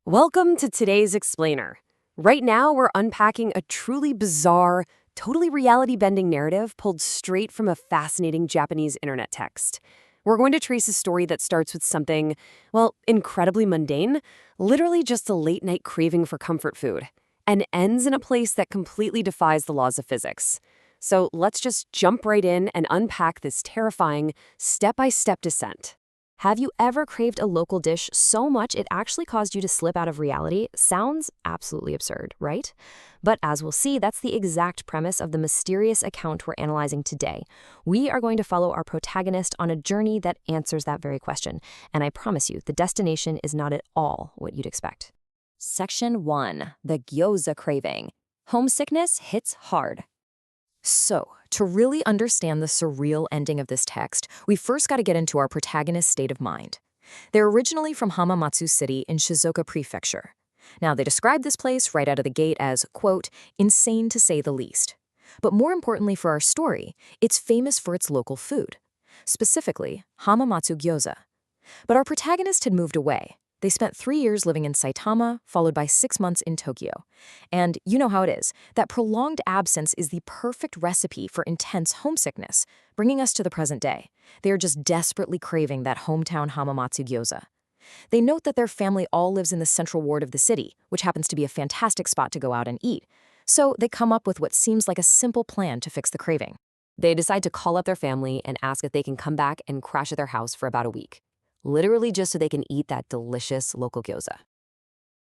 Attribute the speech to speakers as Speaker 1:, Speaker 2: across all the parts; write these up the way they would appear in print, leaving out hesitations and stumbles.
Speaker 1: Welcome to today's Explainer. Right now, we're unpacking a truly bizarre, totally reality-bending narrative pulled straight from a fascinating Japanese internet text. We're going to trace a story that starts with something, well, incredibly mundane, literally just a late-night craving for comfort food, and ends in a place that completely defies the laws of physics. So let's just jump right in and unpack this terrifying, step-by-step descent. Have you ever craved a local dish so much it actually caused you to slip out of reality? Sounds absolutely absurd, right? But as we'll see, that's the exact premise of the mysterious account we're analyzing today. We are going to follow our protagonist on a journey that answers that very question. And I promise you, the destination is not at all what you'd expect. Section 1. The Gyoza Craving. Homesickness hits hard. So, to really understand the surreal ending of this text, we first got to get into our protagonist's state of mind. They're originally from Hamamatsu City in Shizuoka Prefecture. Now, they describe this place right out of the gate as, quote, insane to say the least. But more importantly for our story, it's famous for its local food, specifically Hamamatsu gyoza. But our protagonist had moved away. They spent 3 years living in Saitama, followed by 6 months in Tokyo. And you know how it is. That prolonged absence is the perfect recipe for intense homesickness, bringing us to the present day. They are just desperately craving that hometown Hamamatsu gyoza. They note that their family all lives in the central ward of the city, which happens to be a fantastic spot to go out and eat. So they come up with what seems like a simple plan to fix the craving. They decide to call up their family and ask if they can come back and crash at their house for about a week. Literally just so they can eat that delicious local gyoza.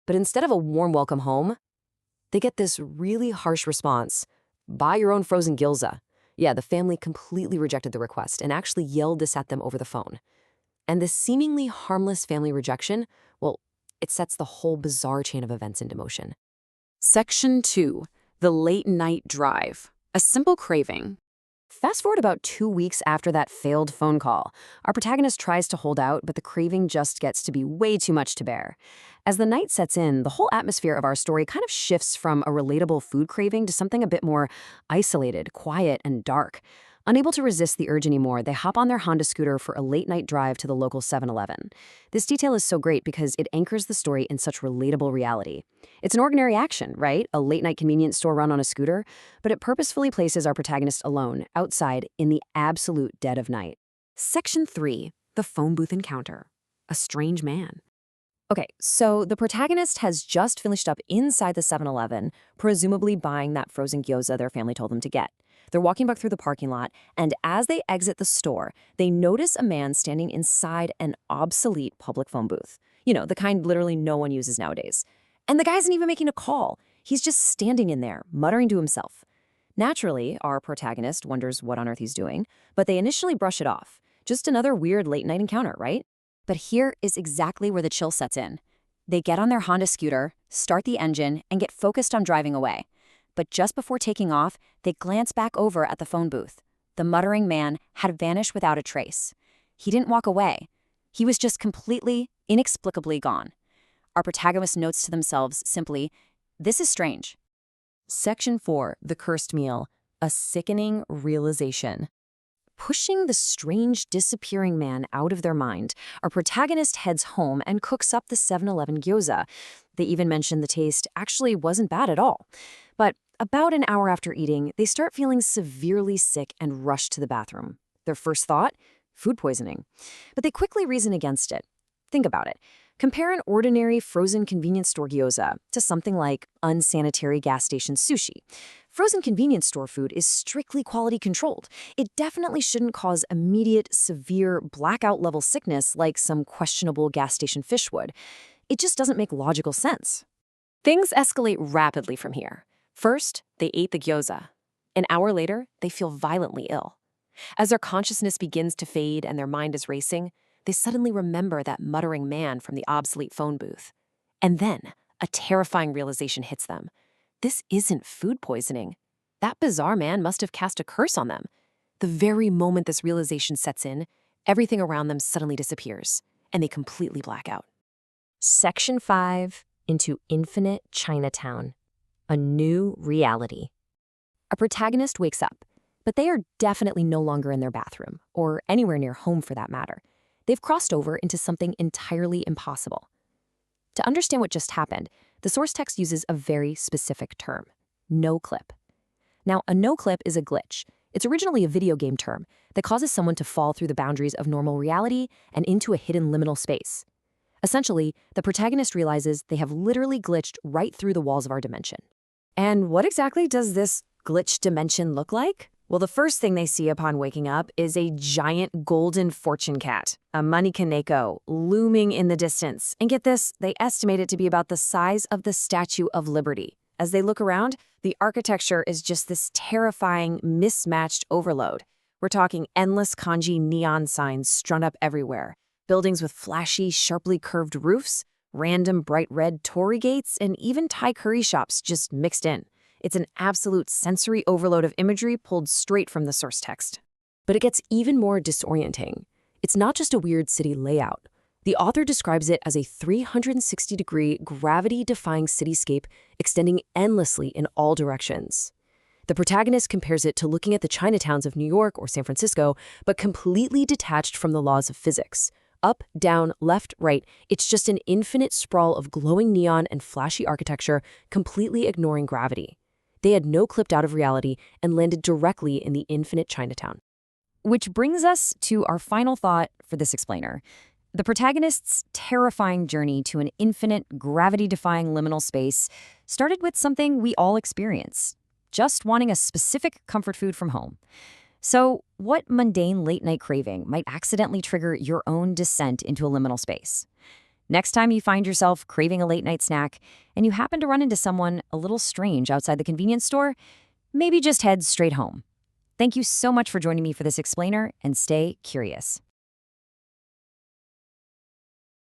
Speaker 1: But instead of a warm welcome home, they get this really harsh response. Buy your own frozen gyoza. Yeah, the family completely rejected the request and actually yelled this at them over the phone. And this seemingly harmless family rejection, well, it sets the whole bizarre chain of events into motion. Section 2. The Late Night Drive. A simple craving. Fast forward about 2 weeks after that failed phone call. Our protagonist tries to hold out, but the craving just gets to be way too much to bear. As the night sets in, the whole atmosphere of our story kind of shifts from a relatable food craving to something a bit more isolated, quiet, and dark. Unable to resist the urge anymore, they hop on their Honda scooter for a late-night drive to the local 7-Eleven. This detail is so great because it anchors the story in such relatable reality. It's an ordinary action, right? A late-night convenience store run on a scooter, but it purposefully places our protagonist alone, outside, in the absolute dead of night. Section 3. The Phone Booth Encounter. A Strange Man. Okay, so the protagonist has just finished up inside the 7-Eleven, presumably buying that frozen gyoza their family told them to get. They're walking back through the parking lot, and as they exit the store, they notice a man standing inside an obsolete public phone booth. You know, the kind literally no one uses nowadays. And the guy isn't even making a call. He's just standing in there, muttering to himself. Naturally, our protagonist wonders what on earth he's doing, but they initially brush it off. Just another weird late-night encounter, right? But here is exactly where the chill sets in. They get on their Honda scooter, start the engine, and get focused on driving away. But just before taking off, they glance back over at the phone booth. The muttering man had vanished without a trace. He didn't walk away. He was just completely, inexplicably gone. Our protagonist notes to themselves simply, "This is strange." Section 4. The Cursed Meal. A Sickening Realization. Pushing the strange, disappearing man out of their mind, our protagonist heads home and cooks up the 7-Eleven gyoza. They even mention the taste actually wasn't bad at all. But about an hour after eating, they start feeling severely sick and rush to the bathroom. Their first thought? Food poisoning. But they quickly reason against it. Think about it. Compare an ordinary frozen convenience store gyoza to something like unsanitary gas station sushi. Frozen convenience store food is strictly quality controlled. It definitely shouldn't cause immediate, severe, blackout-level sickness like some questionable gas station fish would. It just doesn't make logical sense. Things escalate rapidly from here. First, they ate the gyoza. An hour later, they feel violently ill. As their consciousness begins to fade and their mind is racing, they suddenly remember that muttering man from the obsolete phone booth. And then, a terrifying realization hits them. This isn't food poisoning. That bizarre man must have cast a curse on them. The very moment this realization sets in, everything around them suddenly disappears, and they completely black out. Section 5. Into Infinite Chinatown. A New Reality. A protagonist wakes up, but they are definitely no longer in their bathroom, or anywhere near home for that matter. They've crossed over into something entirely impossible. To understand what just happened, the source text uses a very specific term: no clip. Now, a no clip is a glitch. It's originally a video game term that causes someone to fall through the boundaries of normal reality and into a hidden liminal space. Essentially, the protagonist realizes they have literally glitched right through the walls of our dimension. And what exactly does this glitched dimension look like? Well, the first thing they see upon waking up is a giant golden fortune cat, a money kaneko, looming in the distance. And get this, they estimate it to be about the size of the Statue of Liberty. As they look around, the architecture is just this terrifying, mismatched overload. We're talking endless kanji neon signs strung up everywhere, buildings with flashy, sharply curved roofs, random bright red torii gates, and even Thai curry shops just mixed in. It's an absolute sensory overload of imagery pulled straight from the source text. But it gets even more disorienting. It's not just a weird city layout. The author describes it as a 360-degree, gravity-defying cityscape extending endlessly in all directions. The protagonist compares it to looking at the Chinatowns of New York or San Francisco, but completely detached from the laws of physics. Up, down, left, right, it's just an infinite sprawl of glowing neon and flashy architecture, completely ignoring gravity. They had no clipped out of reality and landed directly in the Infinite Chinatown. Which brings us to our final thought for this explainer. The protagonist's terrifying journey to an infinite, gravity-defying liminal space started with something we all experience: just wanting a specific comfort food from home. So, what mundane late-night craving might accidentally trigger your own descent into a liminal space? Next time you find yourself craving a late-night snack and you happen to run into someone a little strange outside the convenience store, maybe just head straight home. Thank you so much for joining me for this explainer, and stay curious.